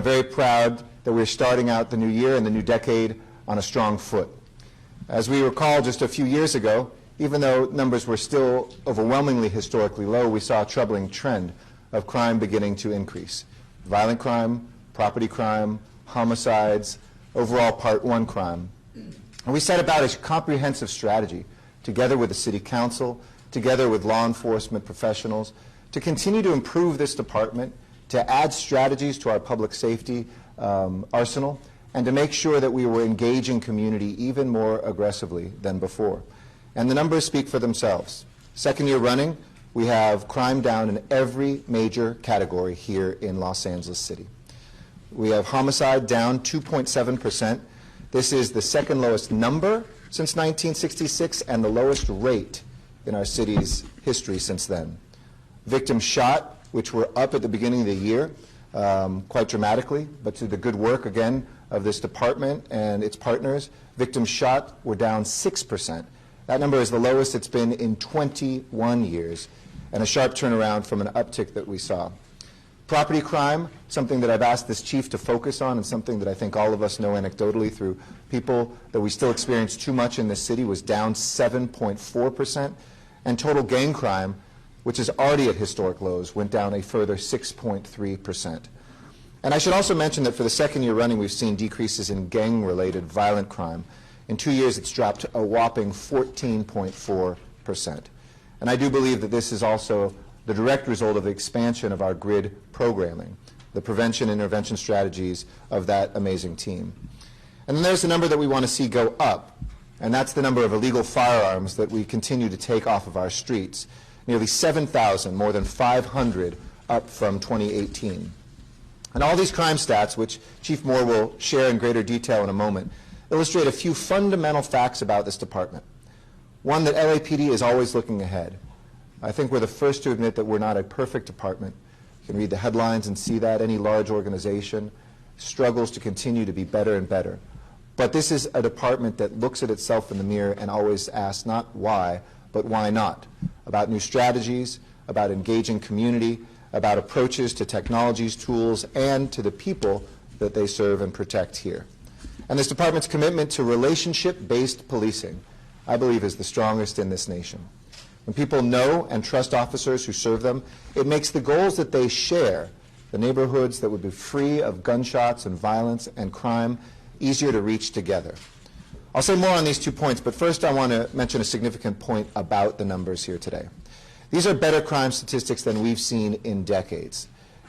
I'm very proud that we're starting out the new year and the new decade on a strong foot. As we recall just a few years ago, even though numbers were still overwhelmingly historically low, we saw a troubling trend of crime beginning to increase. Violent crime, property crime, homicides, overall Part 1 crime. And we set about a comprehensive strategy, together with the City Council, together with law enforcement professionals, to continue to improve this department, to add strategies to our public safety arsenal, and to make sure that we were engaging community even more aggressively than before. And the numbers speak for themselves. Second year running, we have crime down in every major category here in Los Angeles City. We have homicide down 2.7%. This is the second lowest number since 1966 and the lowest rate in our city's history since then. Victims shot, which were up at the beginning of the year quite dramatically, but through the good work, again, of this department and its partners, victims shot were down 6%. That number is the lowest it's been in 21 years, and a sharp turnaround from an uptick that we saw. Property crime, something that I've asked this chief to focus on and something that I think all of us know anecdotally through people that we still experience too much in this city, was down 7.4%. And total gang crime, which is already at historic lows, went down a further 6.3%. And I should also mention that for the second year running, we've seen decreases in gang-related violent crime. In 2 years, it's dropped a whopping 14.4%. And I do believe that this is also the direct result of the expansion of our GRID programming, the prevention and intervention strategies of that amazing team. And then there's the number that we want to see go up, and that's the number of illegal firearms that we continue to take off of our streets. Nearly 7,000, more than 500 up from 2018. And all these crime stats, which Chief Moore will share in greater detail in a moment, illustrate a few fundamental facts about this department. One, that LAPD is always looking ahead. I think we're the first to admit that we're not a perfect department. You can read the headlines and see that any large organization struggles to continue to be better and better. But this is a department that looks at itself in the mirror and always asks not why, but why not? About new strategies, about engaging community, about approaches to technologies, tools, and to the people that they serve and protect here. And this department's commitment to relationship-based policing, I believe, is the strongest in this nation. When people know and trust officers who serve them, it makes the goals that they share, the neighborhoods that would be free of gunshots and violence and crime, easier to reach together. I'll say more on these 2 points, but first I want to mention a significant point about the numbers here today. These are better crime statistics than we've seen in decades.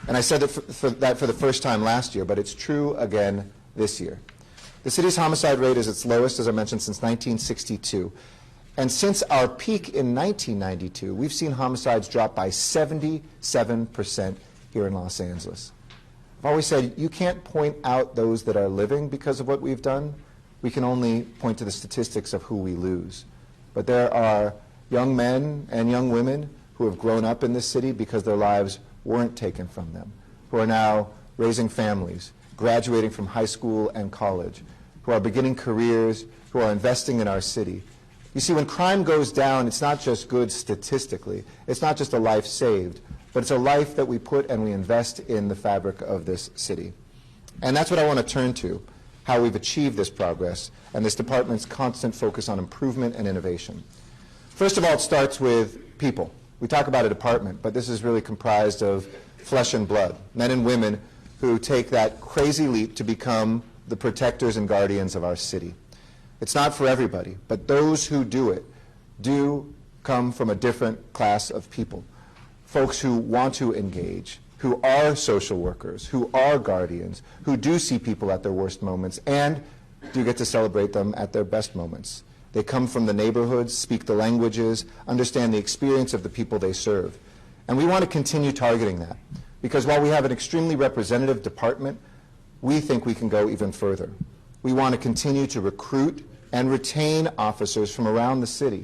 And I said that for the first time last year, but it's true again this year. The city's homicide rate is its lowest, as I mentioned, since 1962. And since our peak in 1992, we've seen homicides drop by 77% here in Los Angeles. I've always said you can't point out those that are living because of what we've done. We can only point to the statistics of who we lose. But there are young men and young women who have grown up in this city because their lives weren't taken from them, who are now raising families, graduating from high school and college, who are beginning careers, who are investing in our city. You see, when crime goes down, it's not just good statistically. It's not just a life saved, but it's a life that we put and we invest in the fabric of this city. And that's what I want to turn to, how we've achieved this progress and this department's constant focus on improvement and innovation. First of all, it starts with people. We talk about a department, but this is really comprised of flesh and blood, men and women who take that crazy leap to become the protectors and guardians of our city. It's not for everybody, but those who do it do come from a different class of people. Folks who want to engage, who are social workers, who are guardians, who do see people at their worst moments and do get to celebrate them at their best moments. They come from the neighborhoods, speak the languages, understand the experience of the people they serve. And we want to continue targeting that, because while we have an extremely representative department, we think we can go even further. We want to continue to recruit and retain officers from around the city.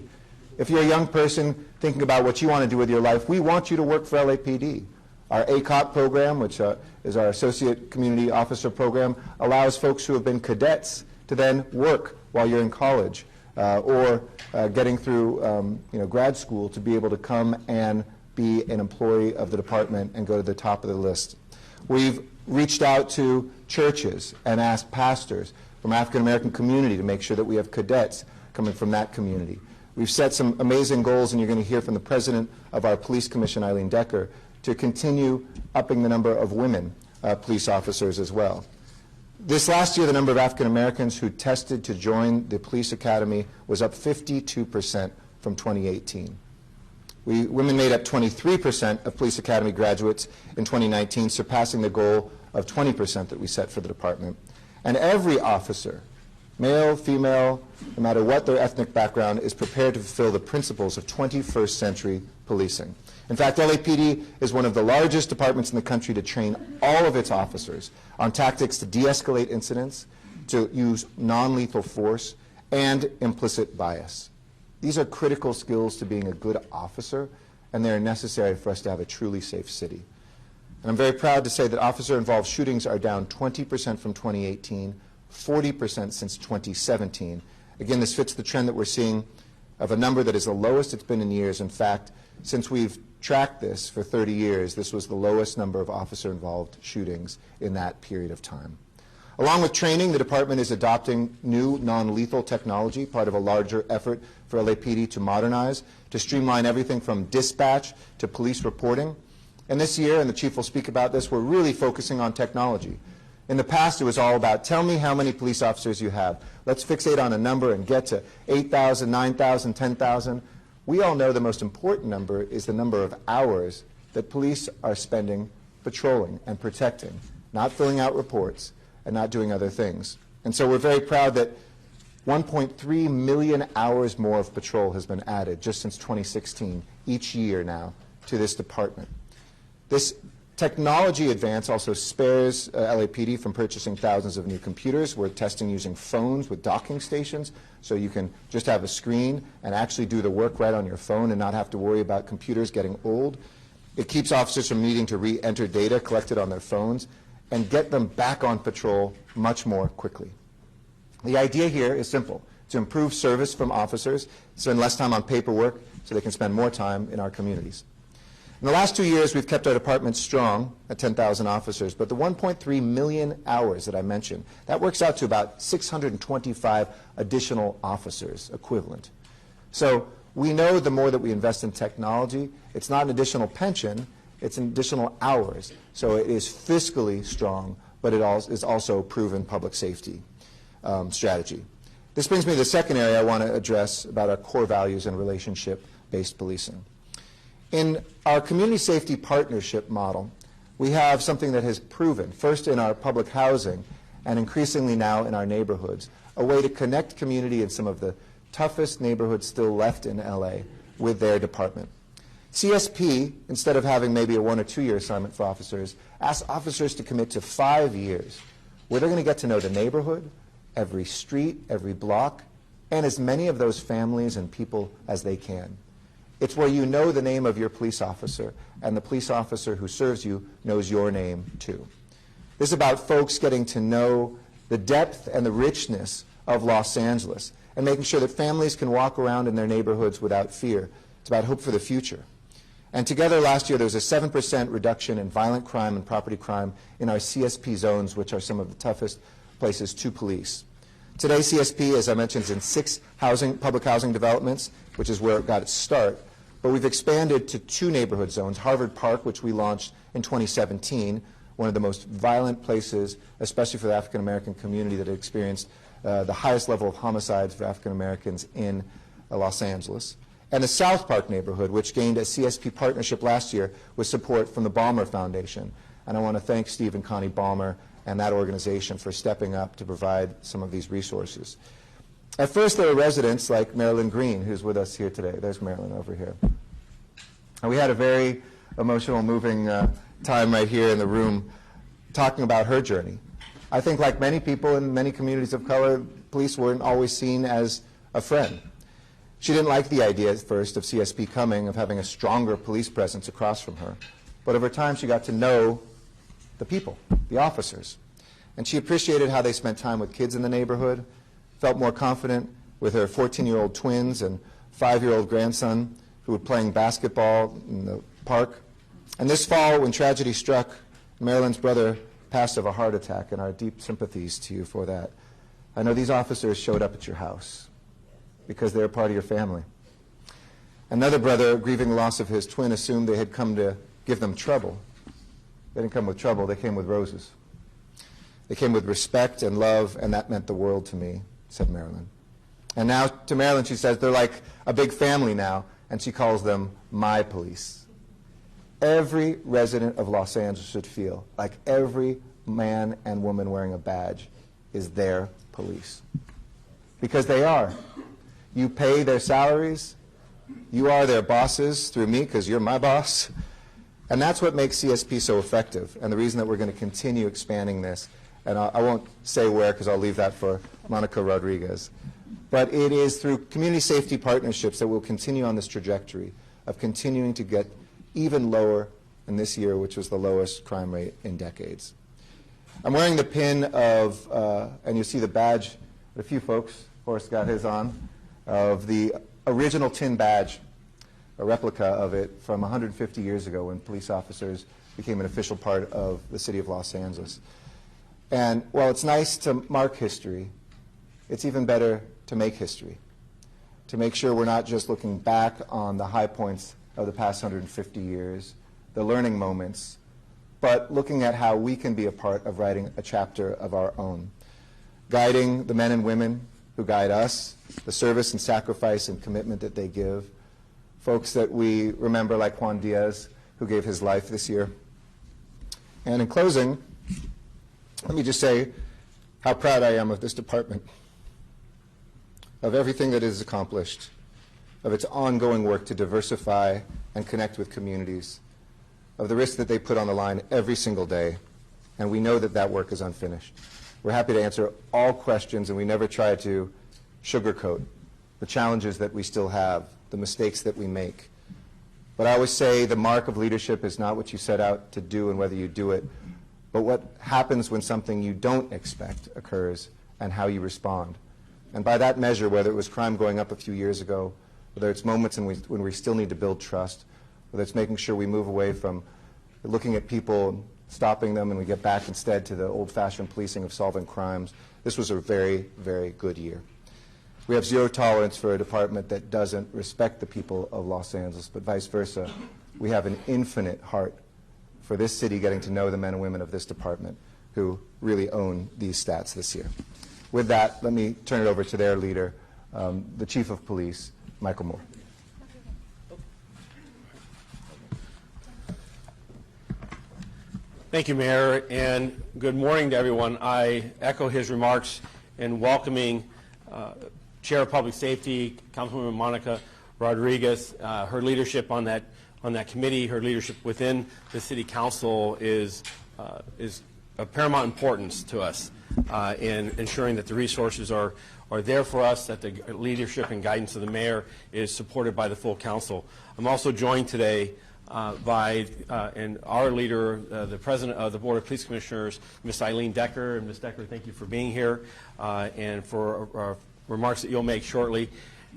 If you're a young person thinking about what you want to do with your life, we want you to work for LAPD. Our ACOP program, which is our Associate Community Officer program, allows folks who have been cadets to then work while you're in college or getting through grad school to be able to come and be an employee of the department and go to the top of the list. We've reached out to churches and asked pastors from African American community to make sure that we have cadets coming from that community. We've set some amazing goals, and you're going to hear from the president of our police commission, Eileen Decker, to continue upping the number of women police officers as well. This last year, the number of African Americans who tested to join the police academy was up 52% from 2018. Women made up 23% of police academy graduates in 2019, surpassing the goal of 20% that we set for the department. And every officer, male, female, no matter what their ethnic background, is prepared to fulfill the principles of 21st century policing. In fact, LAPD is one of the largest departments in the country to train all of its officers on tactics to de-escalate incidents, to use non-lethal force, and implicit bias. These are critical skills to being a good officer, and they are necessary for us to have a truly safe city. And I'm very proud to say that officer-involved shootings are down 20% from 2018, 40% since 2017. Again, this fits the trend that we're seeing of a number that is the lowest it's been in years. In fact, since we've tracked this for 30 years, this was the lowest number of officer-involved shootings in that period of time. Along with training, the department is adopting new non-lethal technology, part of a larger effort for LAPD to modernize, to streamline everything from dispatch to police reporting. And this year, and the chief will speak about this, we're really focusing on technology. In the past, it was all about, tell me how many police officers you have. Let's fixate on a number and get to 8,000, 9,000, 10,000. We all know the most important number is the number of hours that police are spending patrolling and protecting, not filling out reports and not doing other things. And so we're very proud that 1.3 million hours more of patrol has been added just since 2016, each year now, to this department. This technology advance also spares LAPD from purchasing thousands of new computers. We're testing using phones with docking stations, so you can just have a screen and actually do the work right on your phone and not have to worry about computers getting old. It keeps officers from needing to re-enter data collected on their phones and get them back on patrol much more quickly. The idea here is simple: to improve service from officers, spend less time on paperwork so they can spend more time in our communities. In the last 2 years, we've kept our department strong at 10,000 officers, but the 1.3 million hours that I mentioned, that works out to about 625 additional officers equivalent. So we know the more that we invest in technology, it's not an additional pension, it's an additional hours. So it is fiscally strong, but it is also proven public safety strategy. This brings me to the second area I want to address about our core values and relationship-based policing. In our community safety partnership model, we have something that has proven, first in our public housing and increasingly now in our neighborhoods, a way to connect community in some of the toughest neighborhoods still left in LA with their department. CSP, instead of having maybe a 1 or 2 year assignment for officers, asks officers to commit to 5 years where they're going to get to know the neighborhood, every street, every block, and as many of those families and people as they can. It's where you know the name of your police officer, and the police officer who serves you knows your name too. This is about folks getting to know the depth and the richness of Los Angeles and making sure that families can walk around in their neighborhoods without fear. It's about hope for the future. And together last year there was a 7% reduction in violent crime and property crime in our CSP zones, which are some of the toughest places to police. Today CSP, as I mentioned, is in 6 public housing developments, which is where it got its start. But we've expanded to 2 neighborhood zones, Harvard Park, which we launched in 2017, one of the most violent places, especially for the African American community that had experienced the highest level of homicides for African Americans in Los Angeles. And the South Park neighborhood, which gained a CSP partnership last year with support from the Ballmer Foundation. And I want to thank Steve and Connie Ballmer and that organization for stepping up to provide some of these resources. At first, there were residents like Marilyn Green, who's with us here today. There's Marilyn over here. And we had a very emotional, moving time right here in the room talking about her journey. I think like many people in many communities of color, police weren't always seen as a friend. She didn't like the idea at first of CSP coming, of having a stronger police presence across from her. But over time, she got to know the people, the officers. And she appreciated how they spent time with kids in the neighborhood, felt more confident with her 14-year-old twins and 5-year-old grandson who were playing basketball in the park. And this fall, when tragedy struck Marilyn's brother passed of a heart attack, and our deep sympathies to you for that. I know these officers showed up at your house because they're part of your family. Another brother, grieving the loss of his twin, assumed they had come to give them trouble. They didn't come with trouble, they came with roses. They came with respect and love, and that meant the world to me, said Marilyn. And now to Marilyn, she says, they're like a big family now, and she calls them my police. Every resident of Los Angeles should feel like every man and woman wearing a badge is their police. Because they are. You pay their salaries. You are their bosses through me because you're my boss. And that's what makes CSP so effective, and the reason that we're going to continue expanding this. And I won't say where because I'll leave that for Monica Rodriguez. But it is through community safety partnerships that we'll continue on this trajectory of continuing to get even lower in this year, which was the lowest crime rate in decades. I'm wearing the pin of, and you see the badge, a few folks, Forrest got his on, of the original tin badge, a replica of it from 150 years ago when police officers became an official part of the city of Los Angeles. And while it's nice to mark history, it's even better to make history, to make sure we're not just looking back on the high points of the past 150 years, the learning moments, but looking at how we can be a part of writing a chapter of our own, guiding the men and women who guide us, the service and sacrifice and commitment that they give, folks that we remember like Juan Diaz, who gave his life this year. And in closing, let me just say how proud I am of this department, of everything that it has accomplished, of its ongoing work to diversify and connect with communities, of the risks that they put on the line every single day, and we know that that work is unfinished. We're happy to answer all questions, and we never try to sugarcoat the challenges that we still have, the mistakes that we make. But I always say the mark of leadership is not what you set out to do and whether you do it, but what happens when something you don't expect occurs and how you respond. And by that measure, whether it was crime going up a few years ago, whether it's moments when we still need to build trust, whether it's making sure we move away from looking at people, stopping them, and we get back instead to the old-fashioned policing of solving crimes, this was a very, very good year. We have zero tolerance for a department that doesn't respect the people of Los Angeles, but vice versa. We have an infinite heart for this city getting to know the men and women of this department who really own these stats this year. With that, let me turn it over to their leader, the Chief of Police, Michael Moore. Thank you, Mayor, and good morning to everyone. I echo his remarks in welcoming Chair of Public Safety, Councilwoman Monica Rodriguez. Her leadership on that committee, her leadership within the City Council is of paramount importance to us in ensuring that the resources are there for us, that the leadership and guidance of the Mayor is supported by the full Council. I'm also joined today by and our leader, the President of the Board of Police Commissioners, Ms. Eileen Decker. And Ms. Decker, thank you for being here and for remarks that you'll make shortly.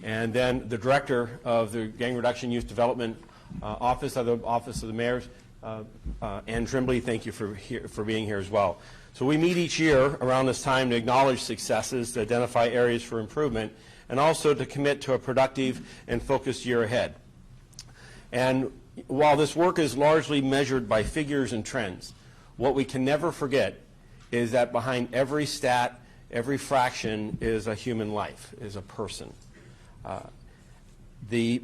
And then the Director of the Gang Reduction Youth Development Office of the Mayor, Ann Trimbley, thank you for being here as well. So we meet each year around this time to acknowledge successes, to identify areas for improvement, and also to commit to a productive and focused year ahead. And while this work is largely measured by figures and trends, what we can never forget is that behind every stat, every fraction is a human life, is a person. The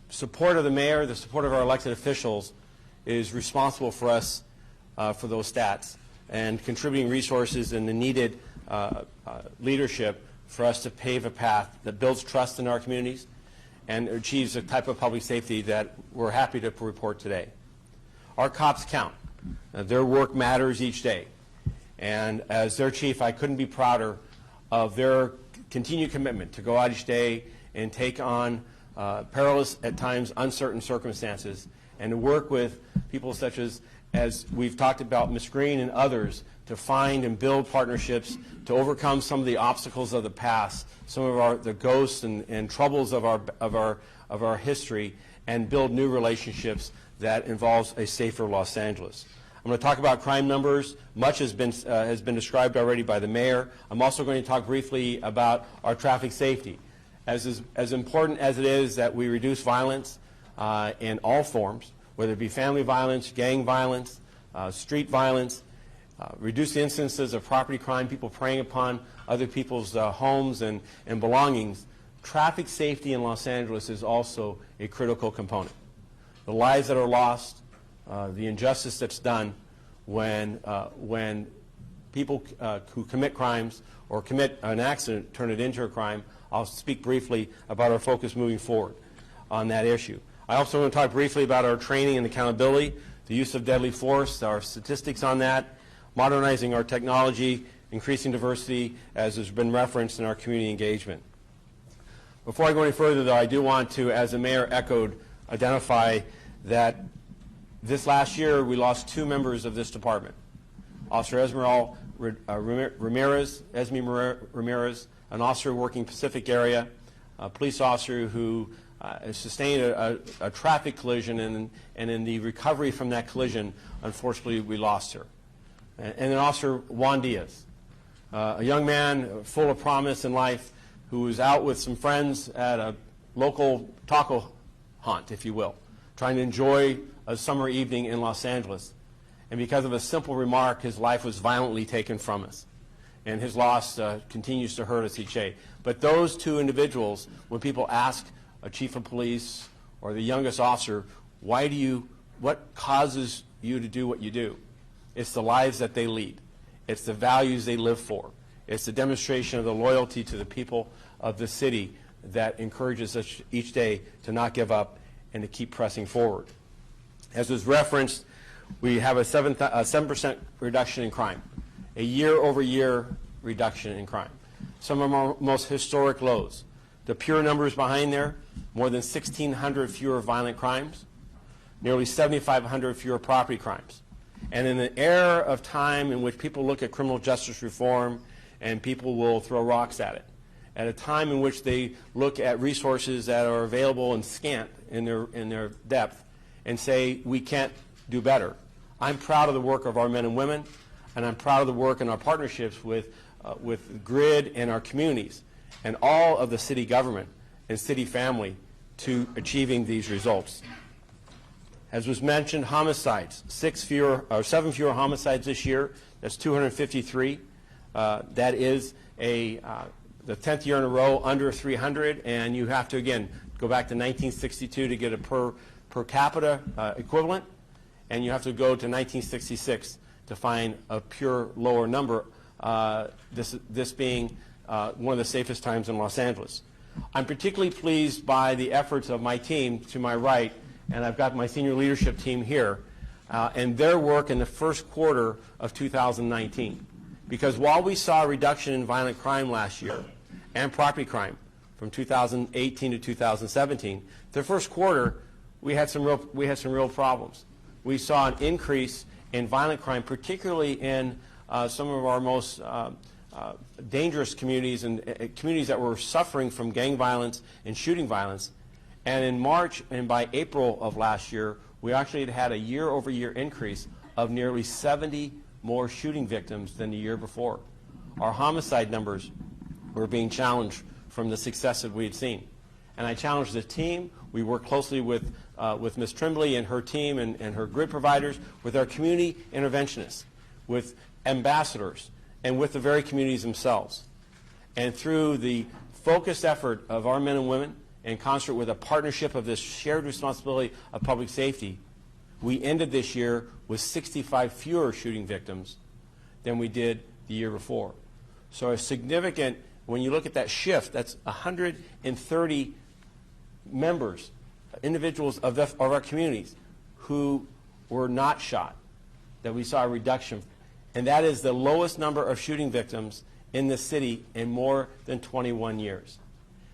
support of the Mayor, the support of our elected officials is responsible for us for those stats and contributing resources and the needed leadership for us to pave a path that builds trust in our communities and achieves a type of public safety that we're happy to report today. Our cops count. Their work matters each day. And as their chief, I couldn't be prouder of their continued commitment to go out each day and take on perilous, at times uncertain circumstances, and to work with people such as we've talked about, Ms. Green and others, to find and build partnerships to overcome some of the obstacles of the past, some of the ghosts and troubles of our history, and build new relationships that involves a safer Los Angeles. I'm going to talk about crime numbers. Much has been described already by the mayor. I'm also going to talk briefly about our traffic safety. As important as it is that we reduce violence in all forms, whether it be family violence, gang violence, street violence, reduce the instances of property crime, people preying upon other people's homes and belongings, traffic safety in Los Angeles is also a critical component. The lives that are lost, the injustice that's done when people who commit crimes or commit an accident turn it into a crime. I'll speak briefly about our focus moving forward on that issue. I also want to talk briefly about our training and accountability, the use of deadly force, our statistics on that, modernizing our technology, increasing diversity, as has been referenced in our community engagement. Before I go any further, though, I do want to, as the mayor echoed, identify that this last year we lost 2 members of this department. Officer Esmeralda Ramirez, an officer working Pacific area, a police officer who sustained a traffic collision, and in the recovery from that collision, unfortunately, we lost her. And then Officer Juan Diaz, a young man full of promise in life who was out with some friends at a local taco hunt, if you will, trying to enjoy a summer evening in Los Angeles. And because of a simple remark, his life was violently taken from us. And his loss continues to hurt us each day. But those 2 individuals, when people ask a chief of police or the youngest officer, what causes you to do what you do? It's the lives that they lead. It's the values they live for. It's the demonstration of the loyalty to the people of the city that encourages us each day to not give up and to keep pressing forward. As was referenced, we have a 7% reduction in crime, a year-over-year reduction in crime. Some of our most historic lows. The pure numbers behind there, more than 1,600 fewer violent crimes, nearly 7,500 fewer property crimes. And in the era of time in which people look at criminal justice reform and people will throw rocks at it, at a time in which they look at resources that are available and scant in their depth and say, we can't do better. I'm proud of the work of our men and women, and I'm proud of the work in our partnerships with GRID and our communities and all of the city government and city family to achieving these results. As was mentioned, homicides, 7 fewer homicides this year. That's 253. That is the 10th year in a row under 300, and you have to, again, go back to 1962 to get a per capita equivalent, and you have to go to 1966 to find a pure lower number, this being one of the safest times in Los Angeles. I'm particularly pleased by the efforts of my team to my right, and I've got my senior leadership team here, and their work in the first quarter of 2019. Because while we saw a reduction in violent crime last year and property crime from 2018 to 2017, the first quarter we had some real problems. We saw an increase in violent crime, particularly in some of our most dangerous communities and communities that were suffering from gang violence and shooting violence. And in March and by April of last year, we actually had a year-over-year increase of nearly 70 more shooting victims than the year before. Our homicide numbers were being challenged from the success that we had seen. And I challenged the team. We worked closely with Ms. Trimbley and her team and her grid providers, with our community interventionists, with ambassadors, and with the very communities themselves. And through the focused effort of our men and women, in concert with a partnership of this shared responsibility of public safety, we ended this year with 65 fewer shooting victims than we did the year before. So a significant, when you look at that shift, that's 130 members, individuals of our communities who were not shot, that we saw a reduction. And that is the lowest number of shooting victims in the city in more than 21 years.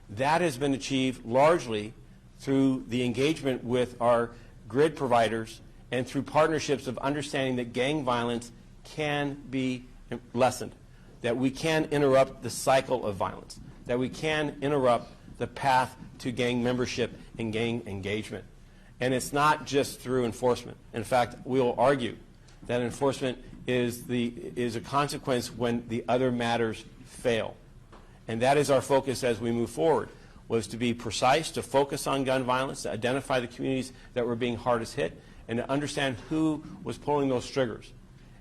That has been achieved largely through the engagement with our grid providers and through partnerships of understanding that gang violence can be lessened, that we can interrupt the cycle of violence, that we can interrupt the path to gang membership and gang engagement. And it's not just through enforcement. In fact, we will argue that enforcement is a consequence when the other matters fail. And that is our focus as we move forward, was to be precise, to focus on gun violence, to identify the communities that were being hardest hit, and to understand who was pulling those triggers.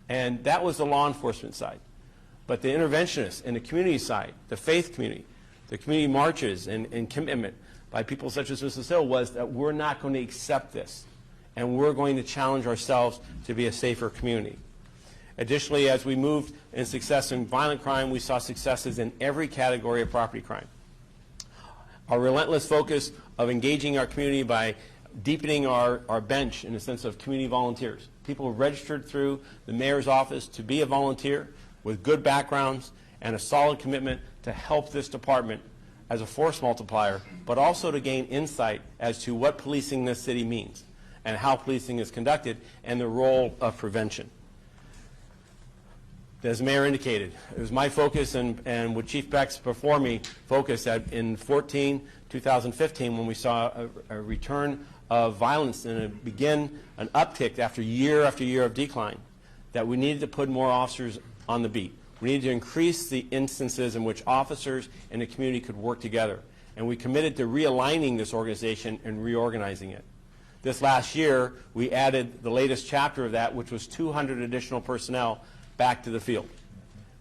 And that was the law enforcement side. But the interventionists and the community side, the faith community, the community marches and commitment by people such as Mrs. Hill was that we're not going to accept this, and we're going to challenge ourselves to be a safer community. Additionally, as we moved in success in violent crime, we saw successes in every category of property crime. Our relentless focus of engaging our community by deepening our bench in the sense of community volunteers. People registered through the mayor's office to be a volunteer with good backgrounds and a solid commitment to help this department as a force multiplier, but also to gain insight as to what policing in this city means and how policing is conducted and the role of prevention. As the mayor indicated, it was my focus and with Chief Beck's before me focus that in 2015, when we saw a return of violence and begin an uptick after year of decline, that we needed to put more officers on the beat. We needed to increase the instances in which officers and the community could work together. And we committed to realigning this organization and reorganizing it. This last year, we added the latest chapter of that, which was 200 additional personnel back to the field.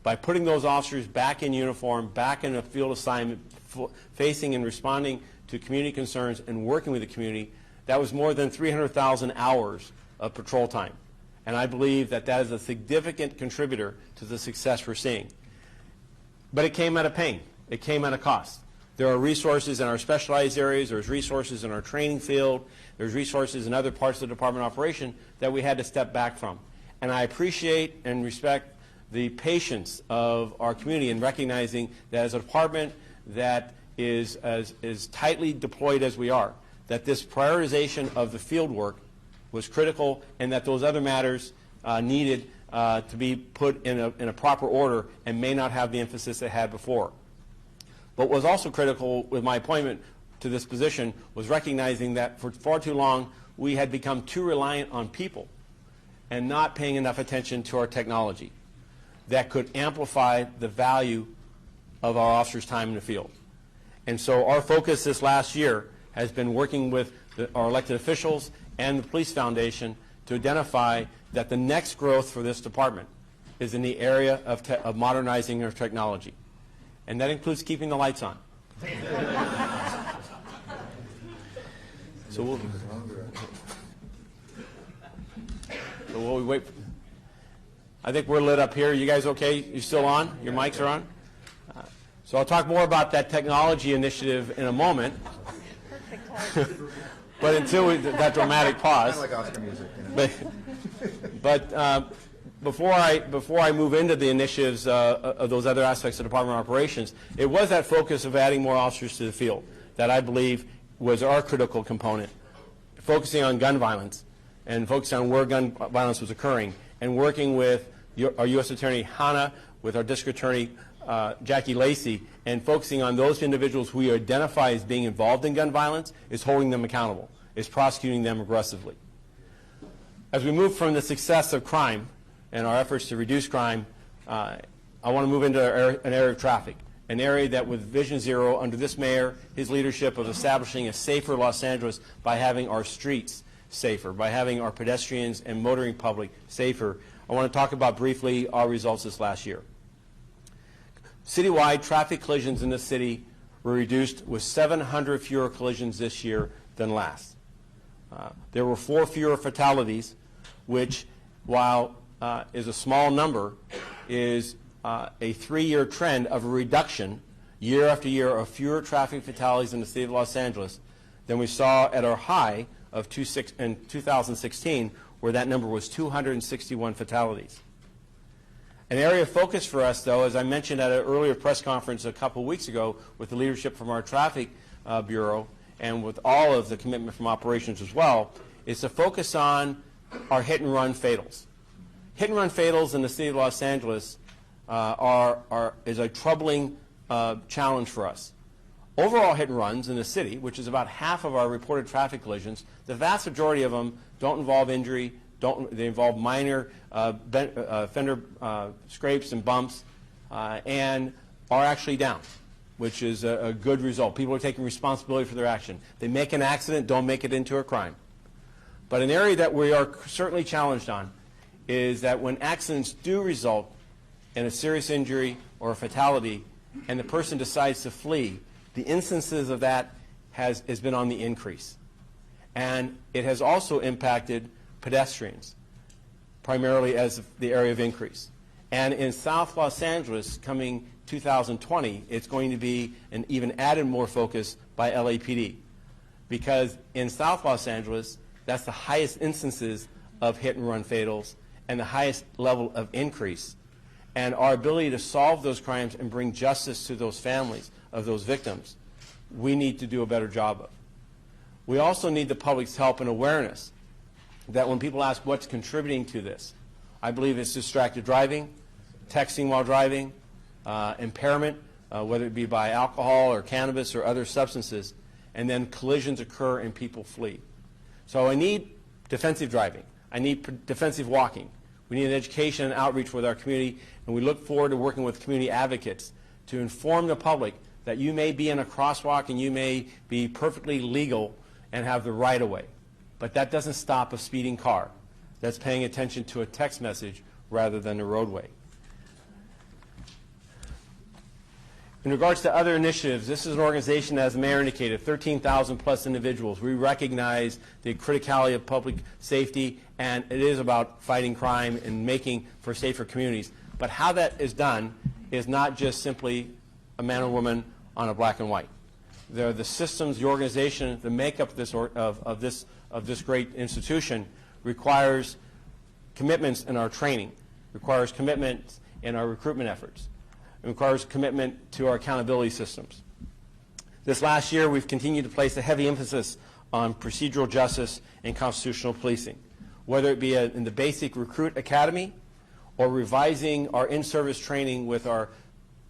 By putting those officers back in uniform, back in a field assignment, facing and responding to community concerns and working with the community, that was more than 300,000 hours of patrol time. And I believe that that is a significant contributor to the success we're seeing. But it came at a pain. It came at a cost. There are resources in our specialized areas. There's resources in our training field. There's resources in other parts of the department of operation that we had to step back from. And I appreciate and respect the patience of our community in recognizing that as a department that is as tightly deployed as we are, that this prioritization of the field work was critical and that those other matters needed to be put in a proper order and may not have the emphasis they had before. What was also critical with my appointment to this position was recognizing that for far too long we had become too reliant on people and not paying enough attention to our technology that could amplify the value of our officers' time in the field. And so our focus this last year has been working with our elected officials and the Police Foundation to identify that the next growth for this department is in the area of modernizing our technology. And that includes keeping the lights on. So while we wait, I think we're lit up here. You guys okay? You still on? Your mics are on? So I'll talk more about that technology initiative in a moment. But until that dramatic pause. Kind of like Oscar music. You know? But before I move into the initiatives of those other aspects of Department of Operations, it was that focus of adding more officers to the field that I believe was our critical component, focusing on gun violence and focusing on where gun violence was occurring, and working with our U.S. Attorney Hanna, with our District Attorney Jackie Lacey, and focusing on those individuals who we identify as being involved in gun violence, is holding them accountable, is prosecuting them aggressively. As we move from the success of crime and our efforts to reduce crime, I want to move into an area of traffic, an area that with Vision Zero under this mayor, his leadership of establishing a safer Los Angeles by having our streets safer, by having our pedestrians and motoring public safer. I want to talk about briefly our results this last year. Citywide traffic collisions in this city were reduced with 700 fewer collisions this year than last. There were 4 fewer fatalities, which, while is a small number, is a 3-year trend of a reduction year after year of fewer traffic fatalities in the city of Los Angeles than we saw at our high of in 2016, where that number was 261 fatalities. An area of focus for us, though, as I mentioned at an earlier press conference a couple weeks ago with the leadership from our Traffic Bureau and with all of the commitment from operations as well, is to focus on our hit-and-run fatals. Hit-and-run fatals in the city of Los Angeles is a troubling challenge for us. Overall hit-and-runs in the city, which is about half of our reported traffic collisions, the vast majority of them don't involve injury, They involve minor fender scrapes and bumps, and are actually down, which is a good result. People are taking responsibility for their action. They make an accident, don't make it into a crime. But an area that we are certainly challenged on is that when accidents do result in a serious injury or a fatality and the person decides to flee, the instances of that has been on the increase. And it has also impacted pedestrians, primarily as the area of increase. And in South Los Angeles, coming 2020, it's going to be an even added more focus by LAPD. Because in South Los Angeles, that's the highest instances of hit and run fatals and the highest level of increase. And our ability to solve those crimes and bring justice to those families of those victims, we need to do a better job of. We also need the public's help and awareness that when people ask what's contributing to this, I believe it's distracted driving, texting while driving, impairment, whether it be by alcohol or cannabis or other substances, and then collisions occur and people flee. So I need defensive driving. I need defensive walking. We need an education and outreach with our community, and we look forward to working with community advocates to inform the public that you may be in a crosswalk and you may be perfectly legal and have the right of way. But that doesn't stop a speeding car that's paying attention to a text message rather than the roadway. In regards to other initiatives, this is an organization, as the mayor indicated, 13,000 plus individuals. We recognize the criticality of public safety, and it is about fighting crime and making for safer communities. But how that is done is not just simply a man or woman on a black and white. There are the systems, the organization, the makeup of this great institution requires commitments in our training, requires commitments in our recruitment efforts. It requires commitment to our accountability systems. This last year, we've continued to place a heavy emphasis on procedural justice and constitutional policing, whether it be in the basic recruit academy or revising our in-service training with our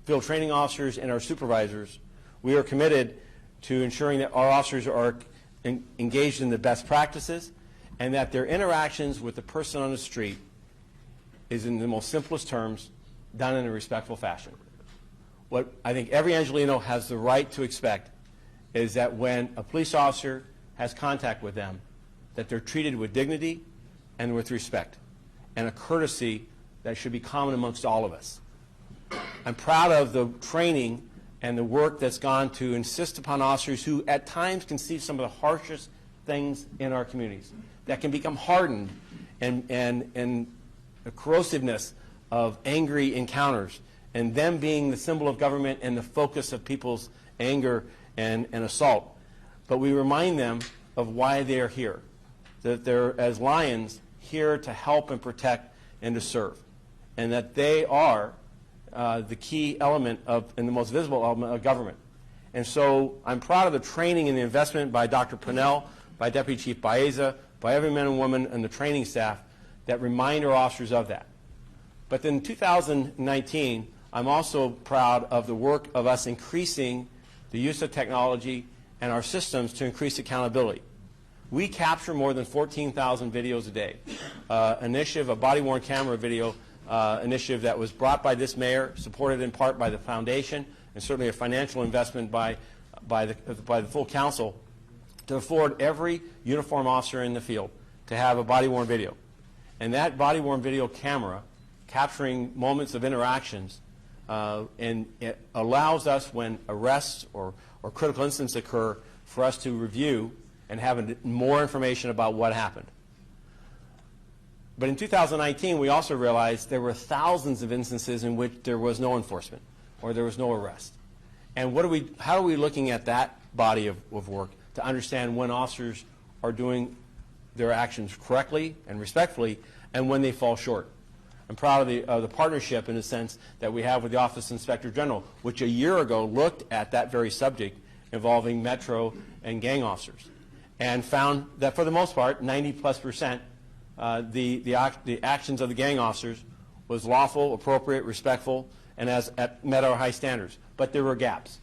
field training officers and our supervisors. We are committed to ensuring that our officers are engaged in the best practices and that their interactions with the person on the street is, in the most simplest terms, done in a respectful fashion. What I think every Angelino has the right to expect is that when a police officer has contact with them, that they're treated with dignity and with respect and a courtesy that should be common amongst all of us. I'm proud of the training and the work that's gone to insist upon officers who at times can see some of the harshest things in our communities that can become hardened and the corrosiveness of angry encounters, and them being the symbol of government and the focus of people's anger and assault. But we remind them of why they are here, that they're, as lions, here to help and protect and to serve, and that they are the key element of, and the most visible element of government. And so I'm proud of the training and the investment by Dr. Pinnell, by Deputy Chief Baeza, by every man and woman and the training staff that remind our officers of that. But in 2019, I'm also proud of the work of us increasing the use of technology and our systems to increase accountability. We capture more than 14,000 videos a day. Initiative, a body-worn camera video initiative that was brought by this mayor, supported in part by the foundation, and certainly a financial investment by the full council to afford every uniformed officer in the field to have a body-worn video. And that body-worn video camera capturing moments of interactions, and it allows us, when arrests or critical incidents occur, for us to review and have more information about what happened. But in 2019, we also realized there were thousands of instances in which there was no enforcement or there was no arrest. And how are we looking at that body of work to understand when officers are doing their actions correctly and respectfully and when they fall short? I'm proud of the partnership, in a sense, that we have with the Office of Inspector General, which a year ago looked at that very subject involving Metro and gang officers, and found that for the most part, 90+%, the actions of the gang officers was lawful, appropriate, respectful, and met our high standards. But there were gaps.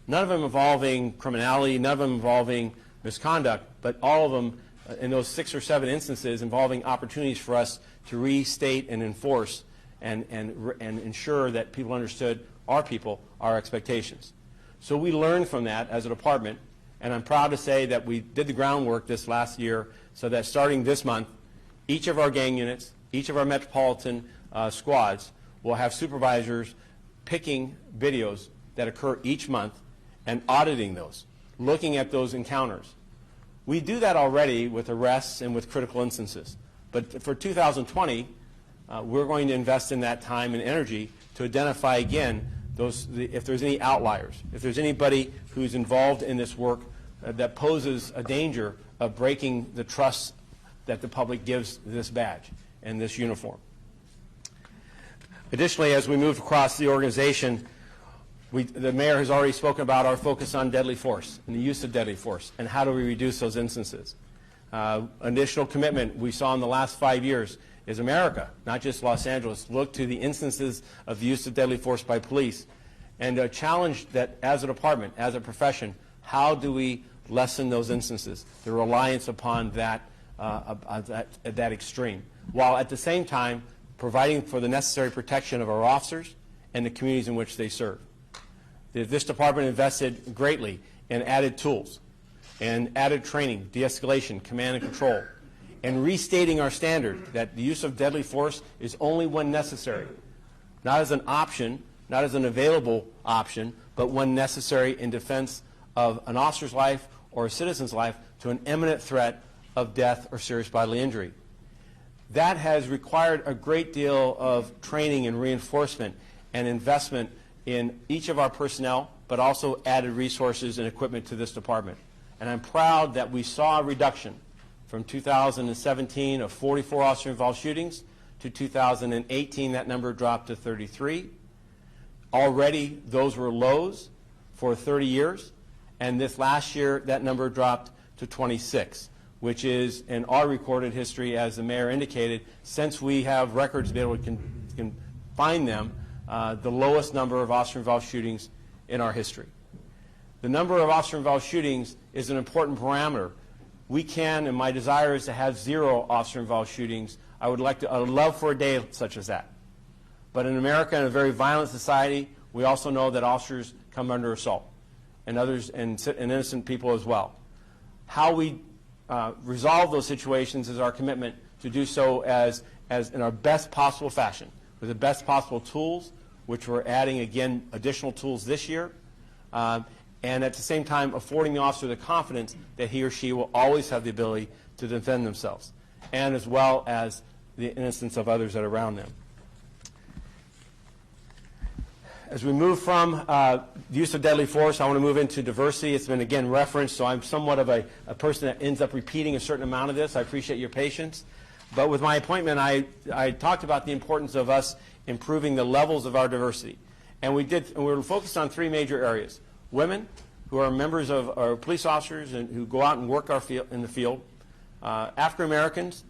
None of them involving criminality, none of them involving misconduct, but all of them in those 6 or 7 instances involving opportunities for us to restate and enforce and ensure that people understood our expectations. So we learned from that as a department, and I'm proud to say that we did the groundwork this last year so that starting this month, each of our gang units, each of our metropolitan squads will have supervisors picking videos that occur each month and auditing those, looking at those encounters. We do that already with arrests and with critical instances. But for 2020, we're going to invest in that time and energy to identify again if there's any outliers, if there's anybody who's involved in this work that poses a danger of breaking the trust that the public gives this badge and this uniform. Additionally, as we move across the organization, the mayor has already spoken about our focus on deadly force and the use of deadly force and how do we reduce those instances. Additional commitment we saw in the last 5 years is America, not just Los Angeles, look to the instances of the use of deadly force by police and challenge that as a department, as a profession, how do we lessen those instances, the reliance upon that extreme, while at the same time providing for the necessary protection of our officers and the communities in which they serve. This department invested greatly in added tools and added training, de-escalation, command and control, and restating our standard that the use of deadly force is only when necessary, not as an option, not as an available option, but when necessary in defense of an officer's life or a citizen's life to an imminent threat of death or serious bodily injury. That has required a great deal of training and reinforcement and investment in each of our personnel, but also added resources and equipment to this department. And I'm proud that we saw a reduction from 2017 of 44 officer-involved shootings to 2018, that number dropped to 33. Already, those were lows for 30 years, and this last year, that number dropped to 26, which is, in our recorded history, as the mayor indicated, since we have records to be able to can find them, the lowest number of officer-involved shootings in our history. The number of officer-involved shootings is an important parameter. We can, and my desire is to have 0 officer-involved shootings. I would love for a day such as that. But in America, in a very violent society, we also know that officers come under assault, and others, and innocent people as well. How we resolve those situations is our commitment to do so as in our best possible fashion, with the best possible tools, which we're adding, again, additional tools this year, and at the same time affording the officer the confidence that he or she will always have the ability to defend themselves, and as well as the innocence of others that are around them. As we move from the use of deadly force, I want to move into diversity. It's been, again, referenced, so I'm somewhat of a person that ends up repeating a certain amount of this. I appreciate your patience. But with my appointment, I talked about the importance of us improving the levels of our diversity. And we were focused on 3 major areas. Women, who are members of our police officers and who go out and work in the field, African Americans,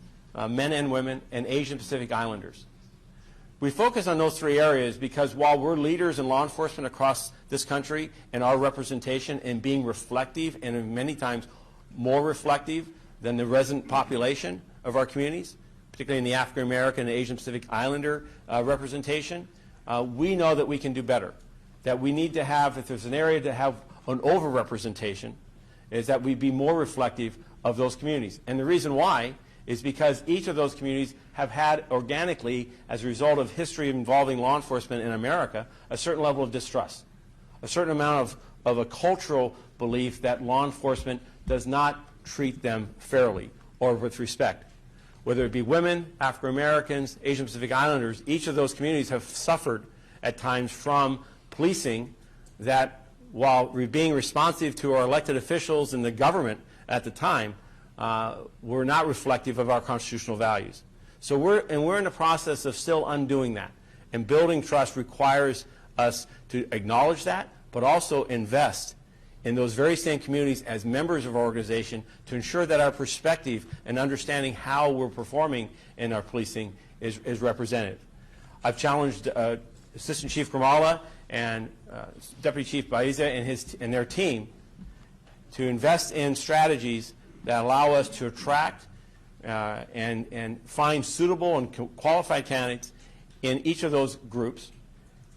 men and women, and Asian Pacific Islanders. We focus on those 3 areas because while we're leaders in law enforcement across this country and our representation and being reflective, and many times more reflective than the resident population of our communities, particularly in the African American and Asian Pacific Islander representation, we know that we can do better. That we need to have, if there's an area to have an over-representation, is that we be more reflective of those communities. And the reason why is because each of those communities have had organically, as a result of history involving law enforcement in America, a certain level of distrust, a certain amount of a cultural belief that law enforcement does not treat them fairly or with respect. Whether it be women, African Americans, Asian Pacific Islanders, each of those communities have suffered at times from policing that, while being responsive to our elected officials and the government at the time, were not reflective of our constitutional values. So we're in the process of still undoing that. And building trust requires us to acknowledge that, but also invest in those very same communities as members of our organization to ensure that our perspective and understanding how we're performing in our policing is representative. I've challenged Assistant Chief Gramala and Deputy Chief Baiza and their team to invest in strategies that allow us to attract and find suitable and qualified candidates in each of those groups.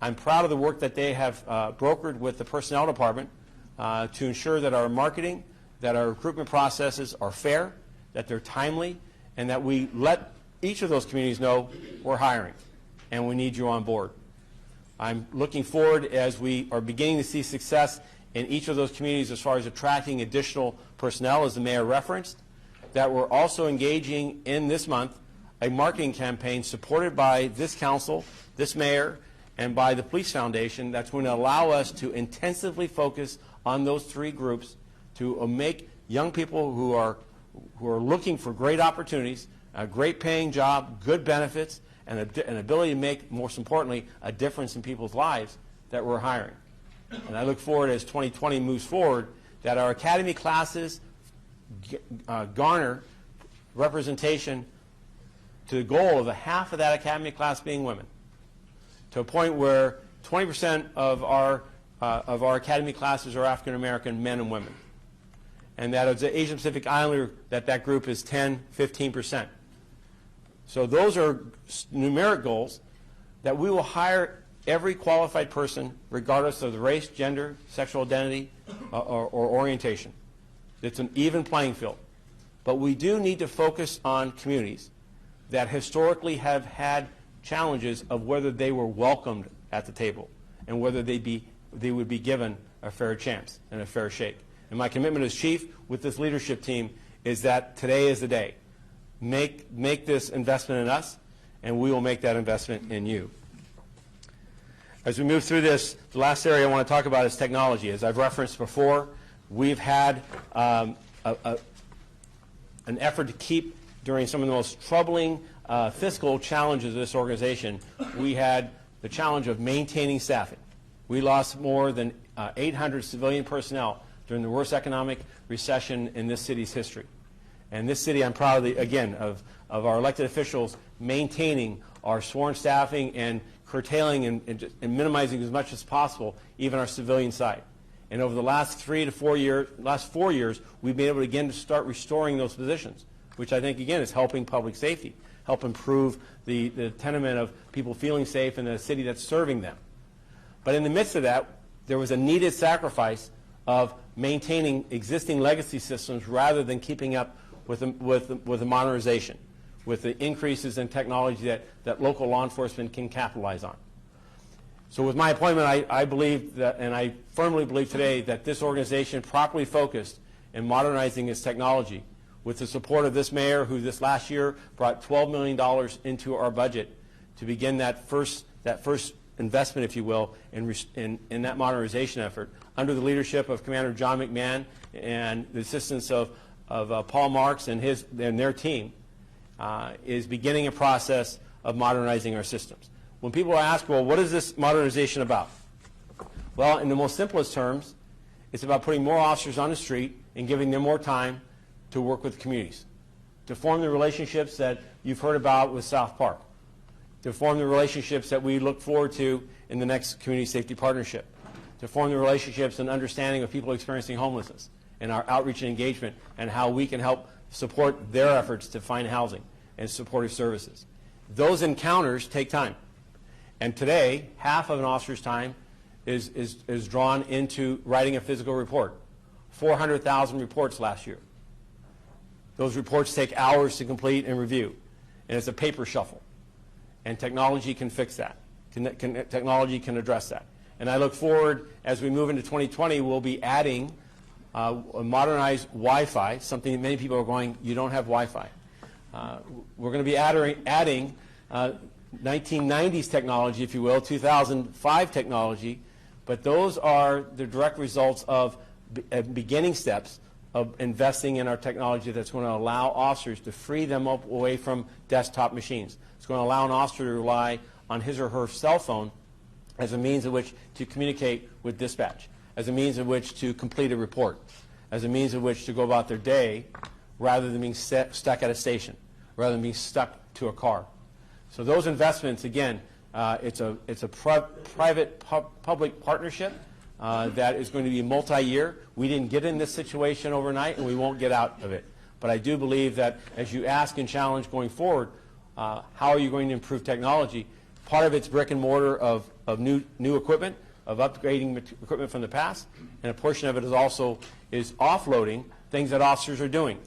I'm proud of the work that they have brokered with the personnel department to ensure that our marketing, that our recruitment processes are fair, that they're timely, and that we let each of those communities know we're hiring and we need you on board. I'm looking forward as we are beginning to see success in each of those communities as far as attracting additional personnel, as the mayor referenced, that we're also engaging in this month a marketing campaign supported by this council, this mayor, and by the Police Foundation that's going to allow us to intensively focus on those three groups to make young people who are looking for great opportunities, a great paying job, good benefits, and an ability to make, most importantly, a difference in people's lives, that we're hiring. And I look forward, as 2020 moves forward, that our academy classes garner representation to the goal of half of that academy class being women, to a point where 20% of our academy classes are African American men and women, and that as an Asian Pacific Islander, that group is 10–15%. So those are numeric goals that we will hire every qualified person, regardless of the race, gender, sexual identity, or orientation. It's an even playing field. But we do need to focus on communities that historically have had challenges of whether they were welcomed at the table and whether they would be given a fair chance and a fair shake. And my commitment as chief with this leadership team is that today is the day. Make this investment in us, and we will make that investment in you. As we move through this, the last area I want to talk about is technology. As I've referenced before, we've had an effort to keep, during some of the most troubling fiscal challenges of this organization, we had the challenge of maintaining staffing. We lost more than 800 civilian personnel during the worst economic recession in this city's history. And this city, I'm proud, of our elected officials maintaining our sworn staffing and curtailing and minimizing as much as possible even our civilian side. And over the last 4 years, we've been able to start restoring those positions, which I think, again, is helping public safety, help improve the tenement of people feeling safe in the city that's serving them. But in the midst of that, there was a needed sacrifice of maintaining existing legacy systems rather than keeping up with the modernization, with the increases in technology that local law enforcement can capitalize on. So with my appointment, I believe that, and I firmly believe today, that this organization properly focused in modernizing its technology with the support of this mayor, who this last year brought $12 million into our budget to begin that first investment, if you will, in that modernization effort, under the leadership of Commander John McMahon and the assistance of Paul Marks and their team, is beginning a process of modernizing our systems. When people ask, well, what is this modernization about? Well, in the most simplest terms, it's about putting more officers on the street and giving them more time to work with communities, to form the relationships that you've heard about with South Park, to form the relationships that we look forward to in the next community safety partnership, to form the relationships and understanding of people experiencing homelessness and our outreach and engagement and how we can help support their efforts to find housing and supportive services. Those encounters take time. And today, half of an officer's time is drawn into writing a physical report. 400,000 reports last year. Those reports take hours to complete and review. And it's a paper shuffle. And technology can fix that. Technology can address that. And I look forward, as we move into 2020, we'll be adding a modernized Wi-Fi, something that many people are going, you don't have Wi-Fi. We're going to be adding 1990s technology, if you will, 2005 technology, but those are the direct results of beginning steps of investing in our technology that's going to allow officers to free them up away from desktop machines. It's going to allow an officer to rely on his or her cell phone as a means in which to communicate with dispatch, as a means in which to complete a report, as a means in which to go about their day rather than being stuck at a station, rather than being stuck to a car. So those investments, again, it's a private-public partnership that is going to be multi-year. We didn't get in this situation overnight, and we won't get out of it. But I do believe that as you ask and challenge going forward, how are you going to improve technology? Part of it's brick and mortar of new equipment, of upgrading equipment from the past, and a portion of it is also offloading things that officers are doing.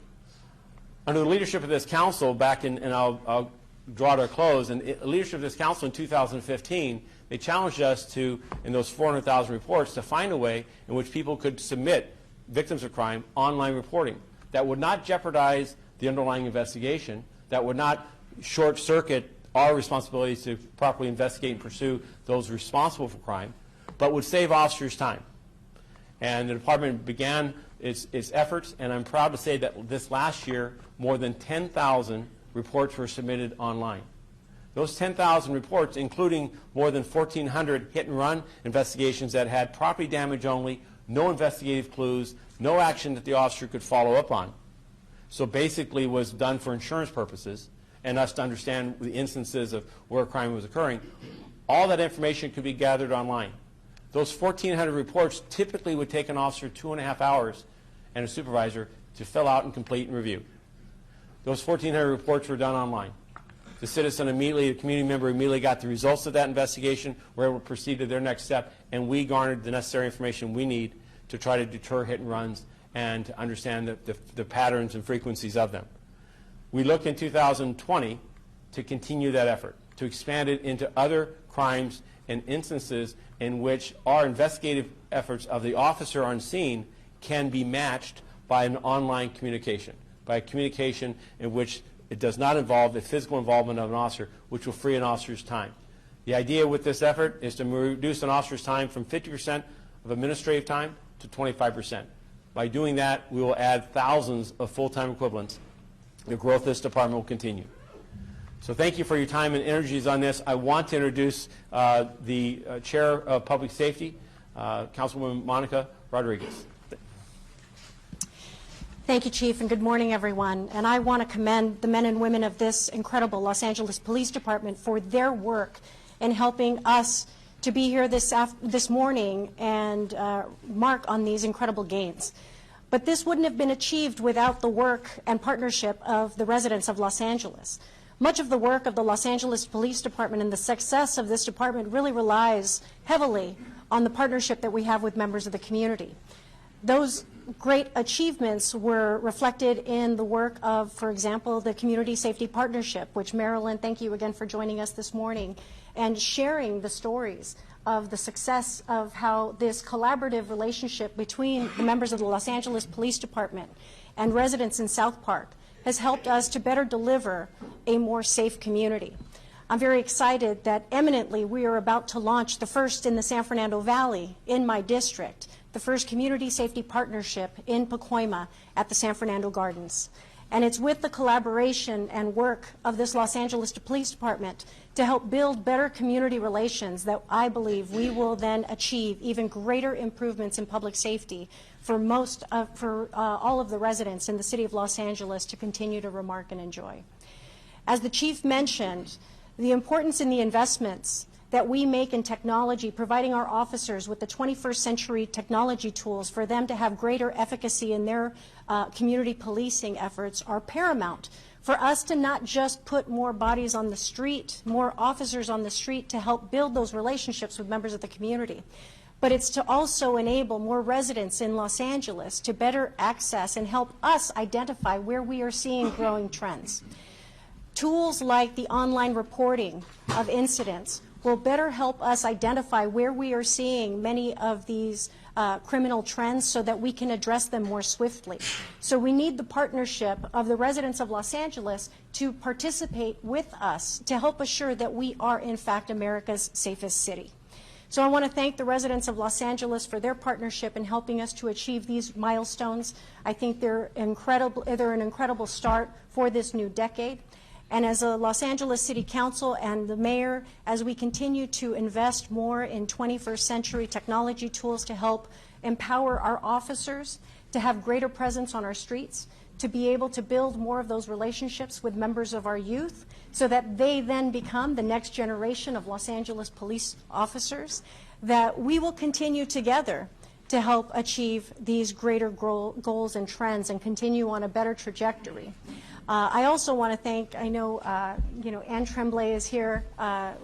Under the leadership of this council back in, and I'll draw to a close, and the leadership of this council in 2015, they challenged us to, in those 400,000 reports, to find a way in which people could submit victims of crime online reporting that would not jeopardize the underlying investigation, that would not short-circuit our responsibilities to properly investigate and pursue those responsible for crime, but would save officers time. And the department began its efforts, and I'm proud to say that this last year, more than 10,000 reports were submitted online. Those 10,000 reports, including more than 1,400 hit-and-run investigations that had property damage only, no investigative clues, no action that the officer could follow up on. So basically was done for insurance purposes and us to understand the instances of where crime was occurring. All that information could be gathered online. Those 1,400 reports typically would take an officer 2.5 hours and a supervisor to fill out and complete and review. Those 1,400 reports were done online. The citizen immediately, the community member immediately got the results of that investigation, were able to proceed to their next step, and we garnered the necessary information we need to try to deter hit and runs and to understand the patterns and frequencies of them. We look in 2020 to continue that effort, to expand it into other crimes and instances in which our investigative efforts of the officer on scene can be matched by an online communication, by a communication in which it does not involve the physical involvement of an officer, which will free an officer's time. The idea with this effort is to reduce an officer's time from 50% of administrative time to 25%. By doing that, we will add thousands of full-time equivalents. The growth of this department will continue. So thank you for your time and energies on this. I want to introduce the Chair of Public Safety, Councilwoman Monica Rodriguez. Thank you, Chief, and good morning, everyone. And I want to commend the men and women of this incredible Los Angeles Police Department for their work in helping us to be here this morning and mark on these incredible gains. But this wouldn't have been achieved without the work and partnership of the residents of Los Angeles. Much of the work of the Los Angeles Police Department and the success of this department really relies heavily on the partnership that we have with members of the community. Those great achievements were reflected in the work of, for example, the Community Safety Partnership, which Marilyn, thank you again for joining us this morning, and sharing the stories of the success of how this collaborative relationship between the members of the Los Angeles Police Department and residents in South Park has helped us to better deliver a more safe community. I'm very excited that eminently we are about to launch the first in the San Fernando Valley in my district, the first community safety partnership in Pacoima at the San Fernando Gardens. And it's with the collaboration and work of this Los Angeles Police Department to help build better community relations that I believe we will then achieve even greater improvements in public safety for all of the residents in the city of Los Angeles to continue to remark and enjoy. As the Chief mentioned, the importance in the investments that we make in technology, providing our officers with the 21st century technology tools for them to have greater efficacy in their community policing efforts are paramount for us to not just put more bodies on the street, more officers on the street to help build those relationships with members of the community, but it's to also enable more residents in Los Angeles to better access and help us identify where we are seeing growing trends. Tools like the online reporting of incidents will better help us identify where we are seeing many of these criminal trends so that we can address them more swiftly. So we need the partnership of the residents of Los Angeles to participate with us to help assure that we are, in fact, America's safest city. So I want to thank the residents of Los Angeles for their partnership in helping us to achieve these milestones. I think they're incredible. They're an incredible start for this new decade. And as a Los Angeles City Council and the mayor, as we continue to invest more in 21st century technology tools to help empower our officers to have greater presence on our streets, to be able to build more of those relationships with members of our youth so that they then become the next generation of Los Angeles police officers, that we will continue together to help achieve these greater goals and trends and continue on a better trajectory. I also want to thank, I know, Anne Tremblay is here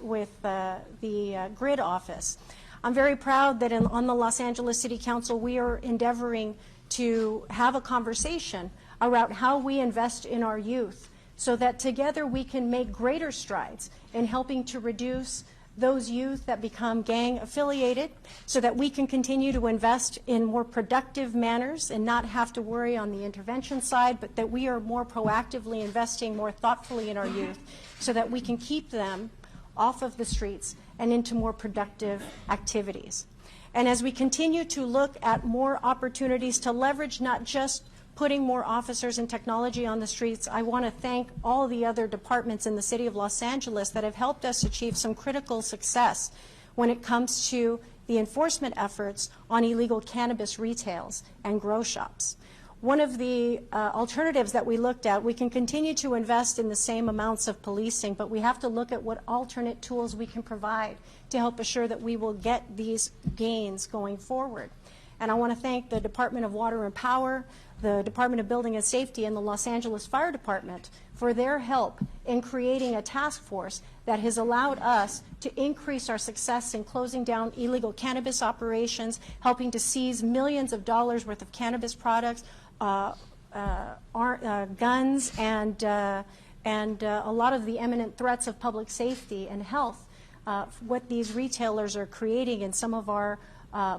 with the GRID office. I'm very proud that on the Los Angeles City Council we are endeavoring to have a conversation around how we invest in our youth so that together we can make greater strides in helping to reduce those youth that become gang affiliated so that we can continue to invest in more productive manners and not have to worry on the intervention side, but that we are more proactively investing more thoughtfully in our youth so that we can keep them off of the streets and into more productive activities. And as we continue to look at more opportunities to leverage not just putting more officers and technology on the streets, I want to thank all the other departments in the city of Los Angeles that have helped us achieve some critical success when it comes to the enforcement efforts on illegal cannabis retails and grow shops. One of the alternatives that we looked at, we can continue to invest in the same amounts of policing, but we have to look at what alternate tools we can provide to help assure that we will get these gains going forward. And I want to thank the Department of Water and Power, the Department of Building and Safety, and the Los Angeles Fire Department for their help in creating a task force that has allowed us to increase our success in closing down illegal cannabis operations, helping to seize millions of dollars worth of cannabis products, guns, and a lot of the imminent threats of public safety and health, what these retailers are creating in some of our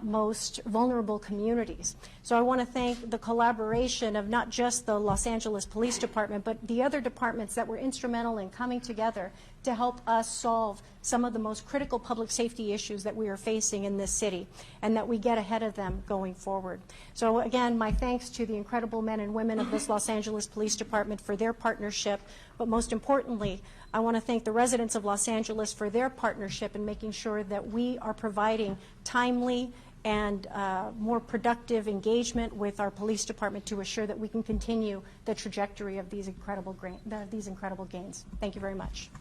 most vulnerable communities. So I want to thank the collaboration of not just the Los Angeles Police Department, but the other departments that were instrumental in coming together to help us solve some of the most critical public safety issues that we are facing in this city, and that we get ahead of them going forward. So again, my thanks to the incredible men and women of this Los Angeles Police Department for their partnership, but most importantly, I want to thank the residents of Los Angeles for their partnership in making sure that we are providing timely and more productive engagement with our police department to assure that we can continue the trajectory of these incredible gains. Thank you very much.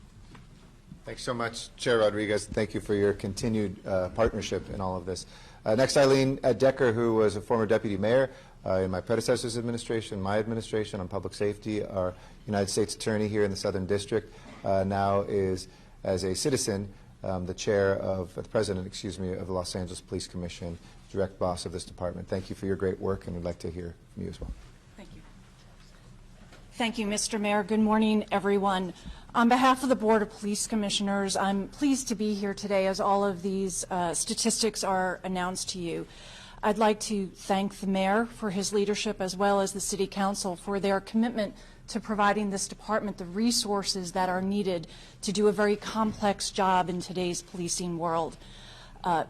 Thanks so much, Chair Rodriguez. Thank you for your continued partnership in all of this. Next, Eileen Decker, who was a former deputy mayor in my predecessor's administration, my administration on public safety, our United States attorney here in the Southern District, now is, as a citizen, the chair of, the president, excuse me, of the Los Angeles Police Commission, direct boss of this department. Thank you for your great work, and we'd like to hear from you as well. Thank you. Thank you, Mr. Mayor. Good morning, everyone. On behalf of the Board of Police Commissioners, I'm pleased to be here today as all of these statistics are announced to you. I'd like to thank the mayor for his leadership as well as the City Council for their commitment to providing this department the resources that are needed to do a very complex job in today's policing world.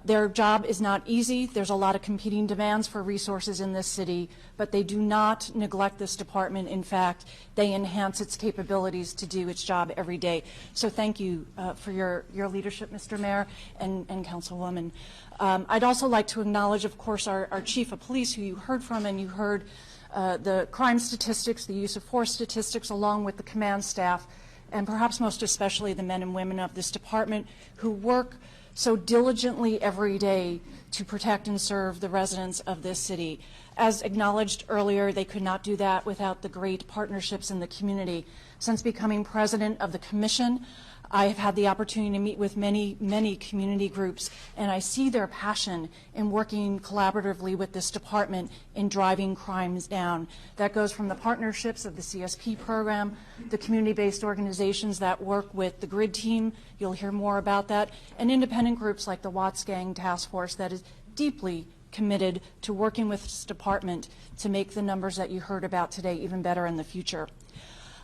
Their job is not easy. There's a lot of competing demands for resources in this city, but they do not neglect this department. In fact, they enhance its capabilities to do its job every day. So thank you for your leadership, Mr. Mayor and Councilwoman. I'd also like to acknowledge, of course, our Chief of Police, who you heard from, and you heard the crime statistics, the use of force statistics, along with the command staff, and perhaps most especially the men and women of this department who work so diligently every day to protect and serve the residents of this city. As acknowledged earlier, they could not do that without the great partnerships in the community. Since becoming president of the commission, I have had the opportunity to meet with many, many community groups, and I see their passion in working collaboratively with this department in driving crimes down. That goes from the partnerships of the CSP program, the community-based organizations that work with the GRID team, you'll hear more about that, and independent groups like the Watts Gang Task Force that is deeply committed to working with this department to make the numbers that you heard about today even better in the future.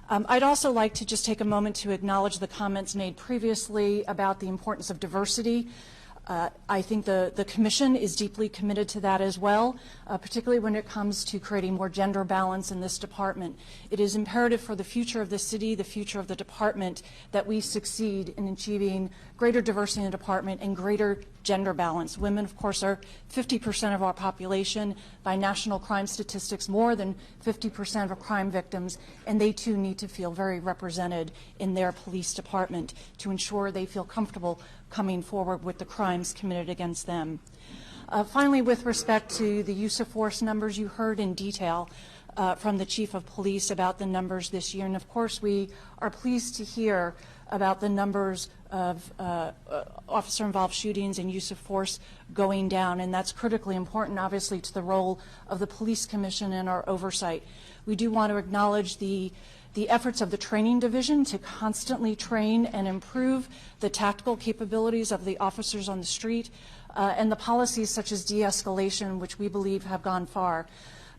I'd also like to just take a moment to acknowledge the comments made previously about the importance of diversity. I think the Commission is deeply committed to that as well, particularly when it comes to creating more gender balance in this department. It is imperative for the future of the city, the future of the department, that we succeed in achieving greater diversity in the department and greater gender balance. Women, of course, are 50% of our population. By national crime statistics, more than 50% of crime victims, and they too need to feel very represented in their police department to ensure they feel comfortable coming forward with the crimes committed against them. Finally, with respect to the use of force numbers, you heard in detail from the Chief of Police about the numbers this year. And of course, we are pleased to hear about the numbers of officer-involved shootings and use of force going down. And that's critically important, obviously, to the role of the Police Commission and our oversight. We do want to acknowledge the efforts of the training division to constantly train and improve the tactical capabilities of the officers on the street and the policies such as de-escalation, which we believe have gone far.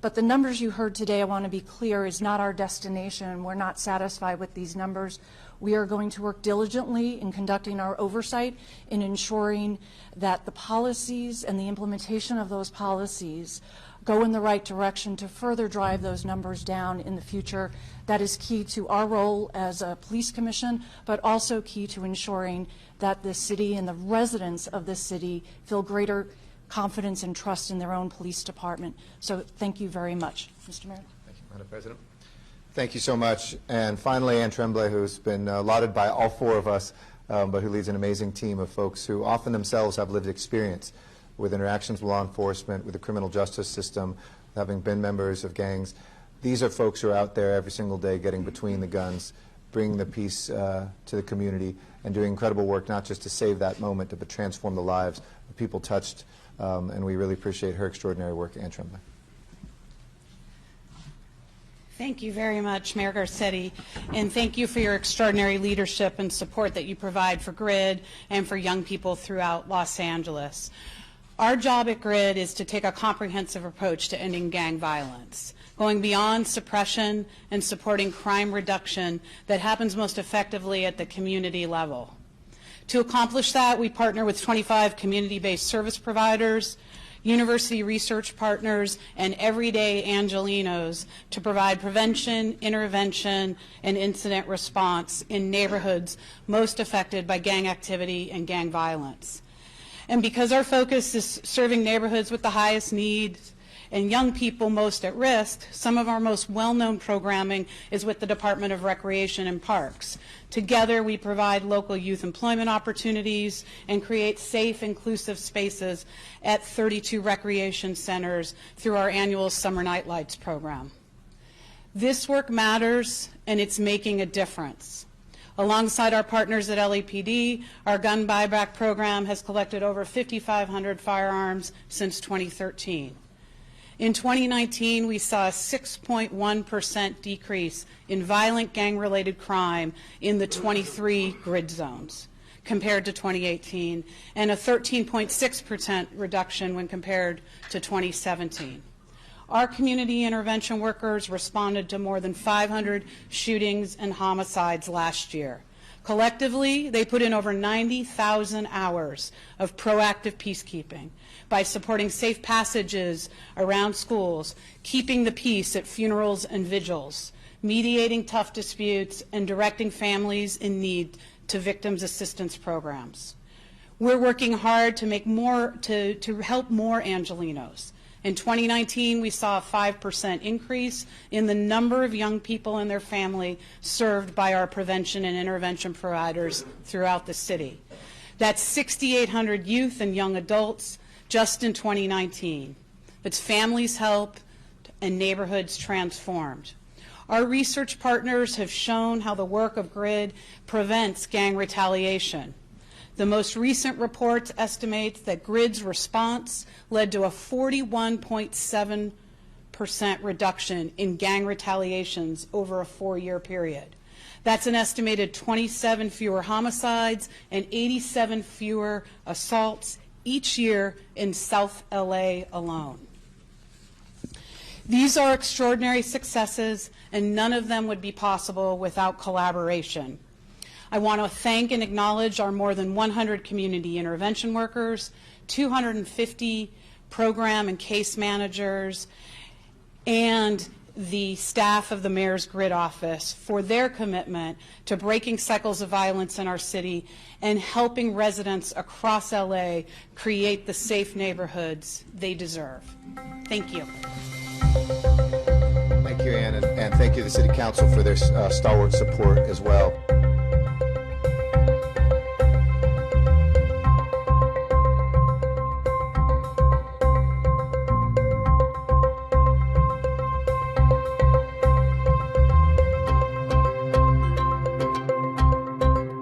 But the numbers you heard today, I want to be clear, is not our destination. We're not satisfied with these numbers. We are going to work diligently in conducting our oversight in ensuring that the policies and the implementation of those policies go in the right direction to further drive those numbers down in the future. That is key to our role as a police commission, but also key to ensuring that the city and the residents of this city feel greater confidence and trust in their own police department. So thank you very much. Mr. Mayor. Thank you, Madam President. Thank you so much. And finally, Anne Tremblay, who's been lauded by all four of us, but who leads an amazing team of folks who often themselves have lived experience with interactions with law enforcement, with the criminal justice system, having been members of gangs. These are folks who are out there every single day getting between the guns, bringing the peace to the community, and doing incredible work not just to save that moment, but transform the lives of people touched. And we really appreciate her extraordinary work, Anne Tremblay. Thank you very much, Mayor Garcetti, and thank you for your extraordinary leadership and support that you provide for GRID and for young people throughout Los Angeles. Our job at GRID is to take a comprehensive approach to ending gang violence, going beyond suppression and supporting crime reduction that happens most effectively at the community level. To accomplish that, we partner with 25 community-based service providers, university research partners, and everyday Angelinos to provide prevention, intervention, and incident response in neighborhoods most affected by gang activity and gang violence. And because our focus is serving neighborhoods with the highest needs and young people most at risk, some of our most well-known programming is with the Department of Recreation and Parks. Together, we provide local youth employment opportunities and create safe, inclusive spaces at 32 recreation centers through our annual Summer Night Lights program. This work matters, and it's making a difference. Alongside our partners at LAPD, our gun buyback program has collected over 5,500 firearms since 2013. In 2019, we saw a 6.1% decrease in violent gang-related crime in the 23 grid zones compared to 2018, and a 13.6% reduction when compared to 2017. Our community intervention workers responded to more than 500 shootings and homicides last year. Collectively, they put in over 90,000 hours of proactive peacekeeping by supporting safe passages around schools, keeping the peace at funerals and vigils, mediating tough disputes, and directing families in need to victims assistance programs. We're working hard to make more, to help more Angelinos. In 2019, we saw a 5% increase in the number of young people and their family served by our prevention and intervention providers throughout the city. That's 6,800 youth and young adults just in 2019. That's families helped and neighborhoods transformed. Our research partners have shown how the work of GRID prevents gang retaliation. The most recent report estimates that GRID's response led to a 41.7% reduction in gang retaliations over a 4-year period. That's an estimated 27 fewer homicides and 87 fewer assaults each year in South LA alone. These are extraordinary successes, and none of them would be possible without collaboration. I want to thank and acknowledge our more than 100 community intervention workers, 250 program and case managers, and the staff of the Mayor's GRID office for their commitment to breaking cycles of violence in our city and helping residents across LA create the safe neighborhoods they deserve. Thank you. Thank you, Anne, and thank you to the City Council for their stalwart support as well.